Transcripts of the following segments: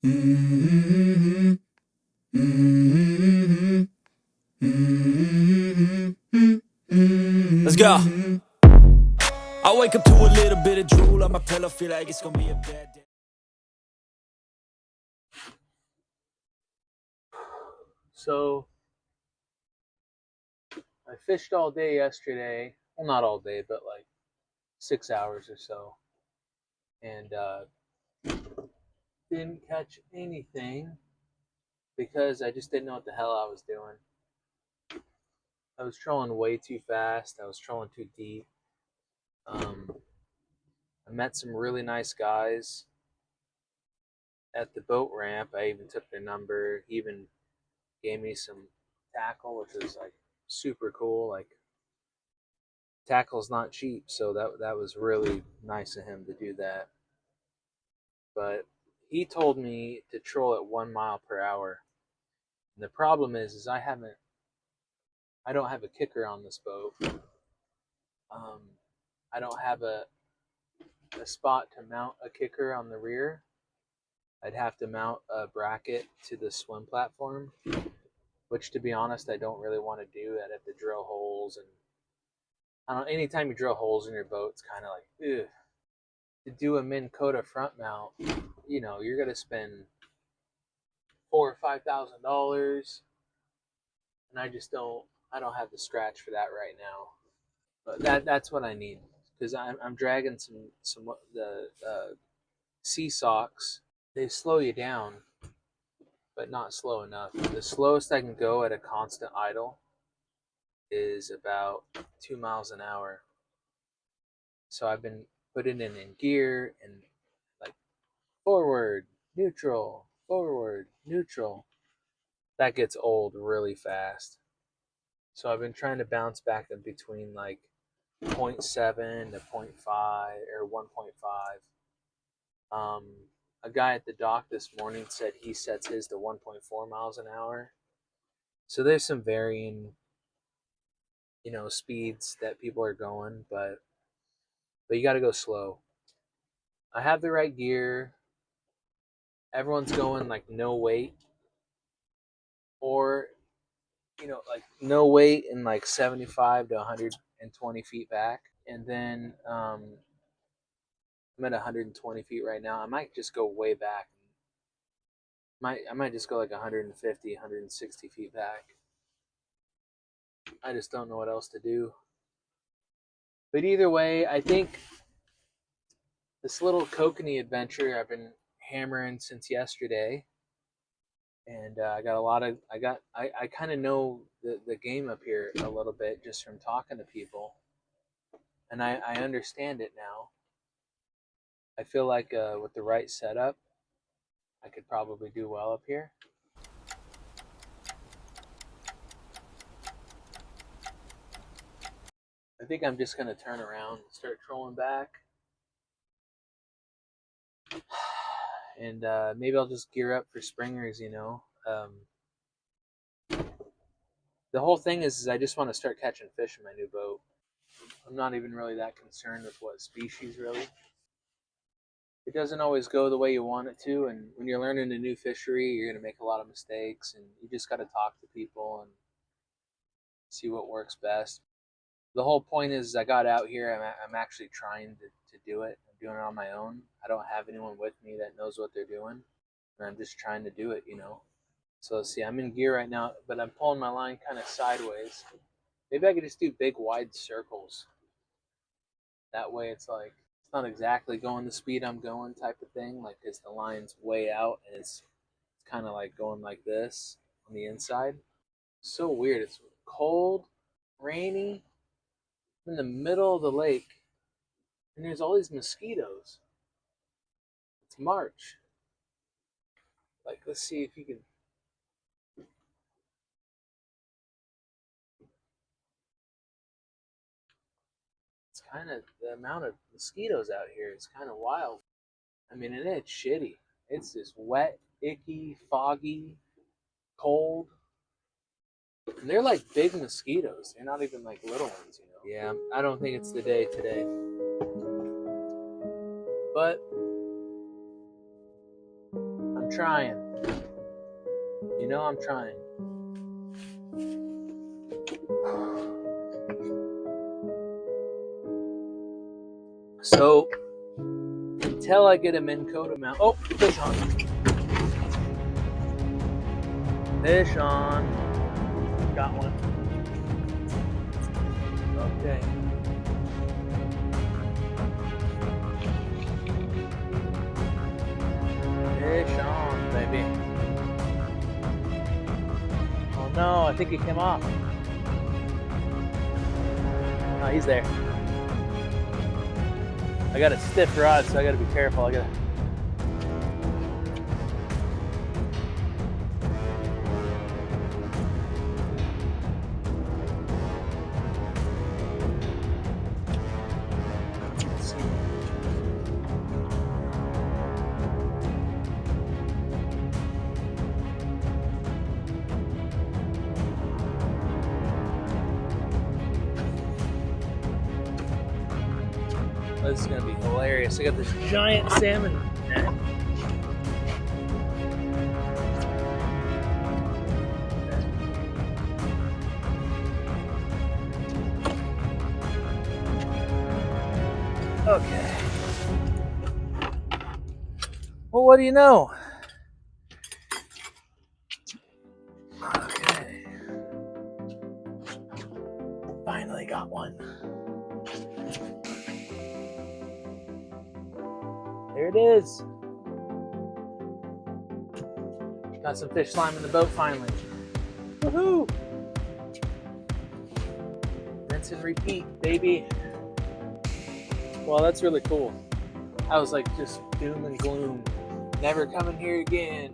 Mm-hmm. Mm-hmm. Mm-hmm. Let's go. I wake up to a little bit of drool on my pillow, feel like it's gonna be a bad day. So I fished all day yesterday. Well, not all day, but like 6 hours or so, and didn't catch anything because I just didn't know what the hell I was doing. I was trolling way too fast. I was trolling too deep. Um, I met some really nice guys at the boat ramp. I even took their number. He even gave me some tackle, which was like super cool. Like tackle's not cheap, so that was really nice of him to do that. But he told me to troll at 1 mile per hour. And the problem is I don't have a kicker on this boat. Um, I don't have a spot to mount a kicker on the rear. I'd have to mount a bracket to the swim platform, which to be honest, I don't really want to do. I'd have to drill holes, and I don't. Anytime you drill holes in your boat, it's kind of like, ugh. To do a Minn Kota front mount, you're gonna spend $4,000 or $5,000, and I don't have the scratch for that right now. But that's what I need because I'm dragging some the sea socks. They slow you down, but not slow enough. The slowest I can go at a constant idle is about 2 miles an hour. So I've been putting it in gear and like forward, forward, neutral. That gets old really fast. So I've been trying to bounce back in between like zero point 0.7 to zero point 0.5 or 1.5. Um, a guy at the dock this morning said he sets his to 1.4 miles an hour. So there's some varying, speeds that people are going, but you got to go slow. I have the right gear. Everyone's going like no weight or like no weight and like 75 to 120 feet back. And then I'm at 120 feet right now. I might just go way back. I might just go like 150, 160 feet back. I just don't know what else to do. But either way, I think this little Kokanee adventure I've been hammering since yesterday, and I got a lot of I kind of know the game up here a little bit just from talking to people, and I understand it now. I feel like with the right setup, I could probably do well up here. I think I'm just gonna turn around and start trolling back, and maybe I'll just gear up for springers. The whole thing is I just want to start catching fish in my new boat. I'm not even really that concerned with what species, really. It doesn't always go the way you want it to, and when you're learning a new fishery, you're going to make a lot of mistakes, and you just got to talk to people and see what works best. The whole point is I got out here, I'm actually trying to do it. I'm doing it on my own. I don't have anyone with me that knows what they're doing, and I'm just trying to do it. So let's see, I'm in gear right now, but I'm pulling my line kind of sideways. Maybe I could just do big wide circles. That way it's not exactly going the speed I'm going type of thing, like because the line's way out and it's kind of like going like this on the inside. So weird. It's cold, rainy, in the middle of the lake, and there's all these mosquitoes. It's March. Like, let's see if you can. It's kind of the amount of mosquitoes out here is kind of wild. I mean, and it's shitty. It's just wet, icky, foggy, cold. And they're like big mosquitoes. They're not even like little ones. Yeah, I don't think it's the day today. But I'm I'm trying. You know I'm trying. So, until I get him in coda mount. Oh, fish on. Fish on. Got one. Okay. Fish on, baby. Oh no, I think he came off. Oh, he's there. I got a stiff rod, so I gotta be careful. I gotta. Let's see. This is gonna be hilarious. I got this giant salmon net. Okay. Well, what do you know? Okay. Finally got one. There it is. Got some fish slime in the boat finally. Woohoo! Rinse and repeat, baby. Well, that's really cool. I was like just doom and gloom. Never coming here again.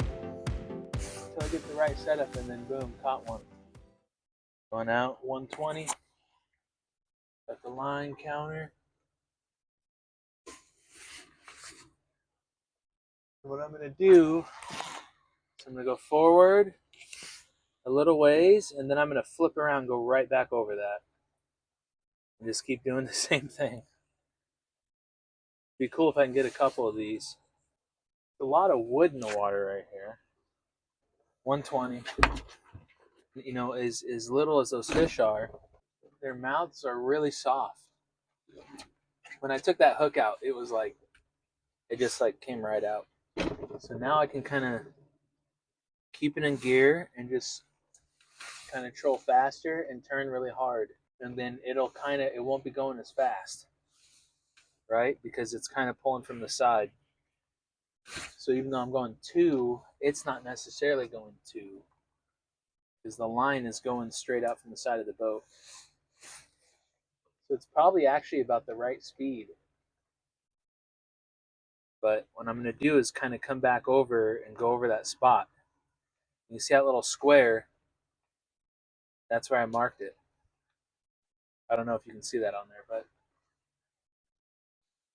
Until I get the right setup, and then boom, caught one. Going out 120. Got the line counter. What I'm gonna do is I'm gonna go forward a little ways, and then I'm gonna flip around, go right back over that, and just keep doing the same thing. Be cool if I can get a couple of these. A lot of wood in the water right here. 120. You know, as little as those fish are, their mouths are really soft. When I took that hook out, it was like it just like came right out. So now I can kind of keep it in gear and just kind of troll faster and turn really hard, and then it won't be going as fast, right? Because it's kind of pulling from the side. So even though I'm going 2, it's not necessarily going 2 because the line is going straight out from the side of the boat. So it's probably actually about the right speed. But what I'm going to do is kind of come back over and go over that spot. You see that little square? That's where I marked it. I don't know if you can see that on there, but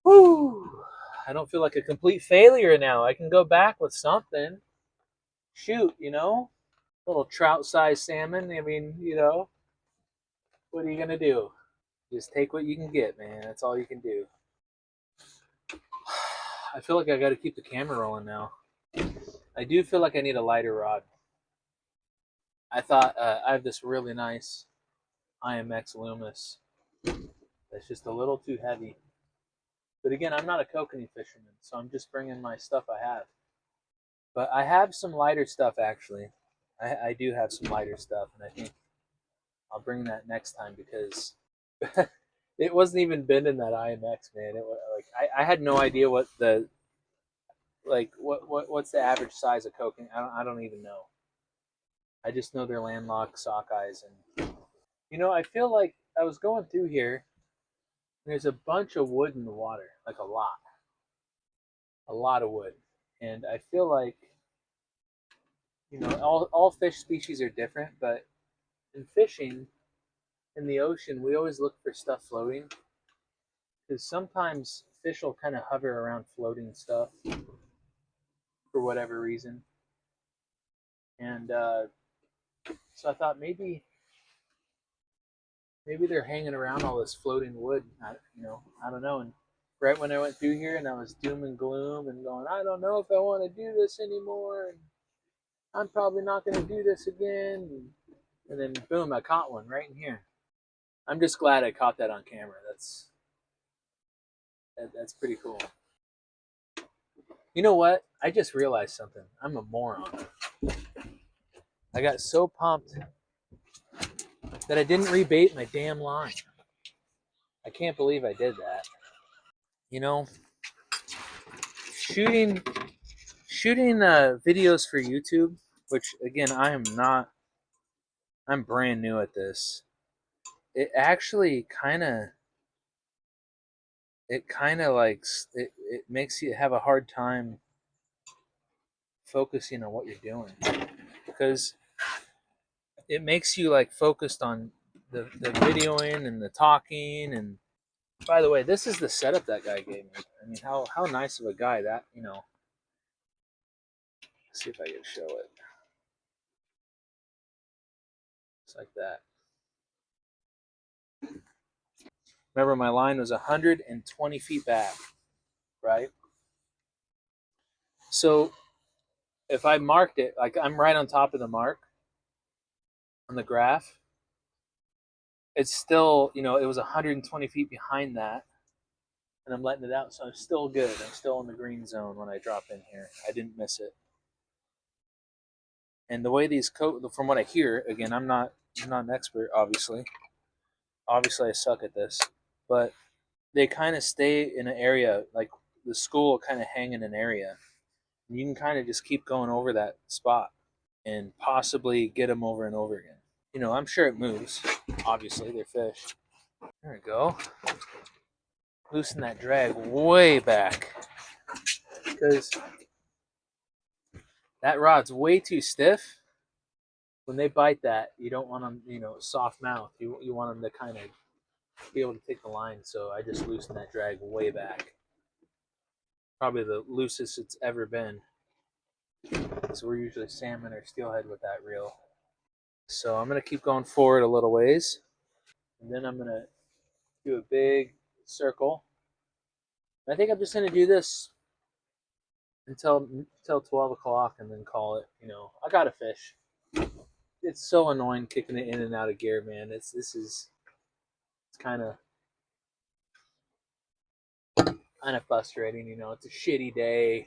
whoo! I don't feel like a complete failure now. I can go back with something. Shoot, you know? Little trout-sized salmon. I mean, you know, what are you going to do? Just take what you can get, man. That's all you can do. I feel like I got to keep the camera rolling now. I do feel like I need a lighter rod. I thought I have this really nice IMX Loomis. That's just a little too heavy. But again, I'm not a kokanee fisherman, so I'm just bringing my stuff I have. But I have some lighter stuff, actually. I do have some lighter stuff, and I think I'll bring that next time because it wasn't even bending that IMX, man. It was like I had no idea what the what's the average size of kokanee. I don't even know. I just know they're landlocked sockeyes, and you know, I feel like I was going through here. There's a bunch of wood in the water, like a lot of wood, and I feel like, you know, all fish species are different, but in fishing in the ocean, we always look for stuff floating because sometimes fish will kind of hover around floating stuff for whatever reason, and so I thought maybe they're hanging around all this floating wood. You know, I don't know. And right when I went through here, and I was doom and gloom and going, I don't know if I want to do this anymore, and I'm probably not going to do this again. And then boom, I caught one right in here. I'm just glad I caught that on camera. That's pretty cool. You know what? I just realized something. I'm a moron. I got so pumped that I didn't rebait my damn line. I can't believe I did that. You know, shooting videos for YouTube, which again I am not. I'm brand new at this. It actually kind of like it makes you have a hard time focusing on what you're doing because it makes you like focused on the videoing and the talking. And by the way, this is the setup that guy gave me. I mean, how nice of a guy that, you know. Let's see if I can show it. It's like that. Remember, my line was 120 feet back, right? So if I marked it, like I'm right on top of the mark on the graph, it's still, you know, it was 120 feet behind that, and I'm letting it out, so I'm still good. I'm still in the green zone when I drop in here. I didn't miss it. And the way these from what I hear, again, I'm not an expert, obviously. Obviously, I suck at this, but they kind of stay in an area, like the school will kind of hang in an area, and you can kind of just keep going over that spot and possibly get them over and over again. You know, I'm sure it moves. Obviously, they're fish. There we go. Loosen that drag way back because that rod's way too stiff. When they bite that, you don't want them, you know, soft mouth. You want them to kind of be able to take the line. So I just loosened that drag way back. Probably the loosest it's ever been. So we're usually salmon or steelhead with that reel. So I'm gonna keep going forward a little ways, and then I'm gonna do a big circle. I think I'm just gonna do this until 12 o'clock, and then call it. You know, I got a fish. It's so annoying kicking it in and out of gear, man. It's kind of frustrating. You know, it's a shitty day.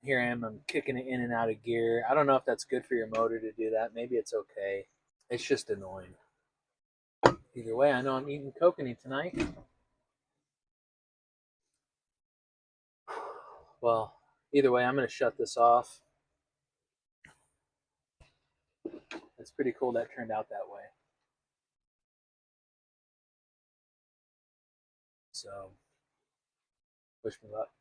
Here I am. I'm kicking it in and out of gear. I don't know if that's good for your motor to do that. Maybe it's okay. It's just annoying. Either way, I know I'm eating kokanee tonight. Well, either way, I'm going to shut this off. It's pretty cool that turned out that way. So, wish me luck.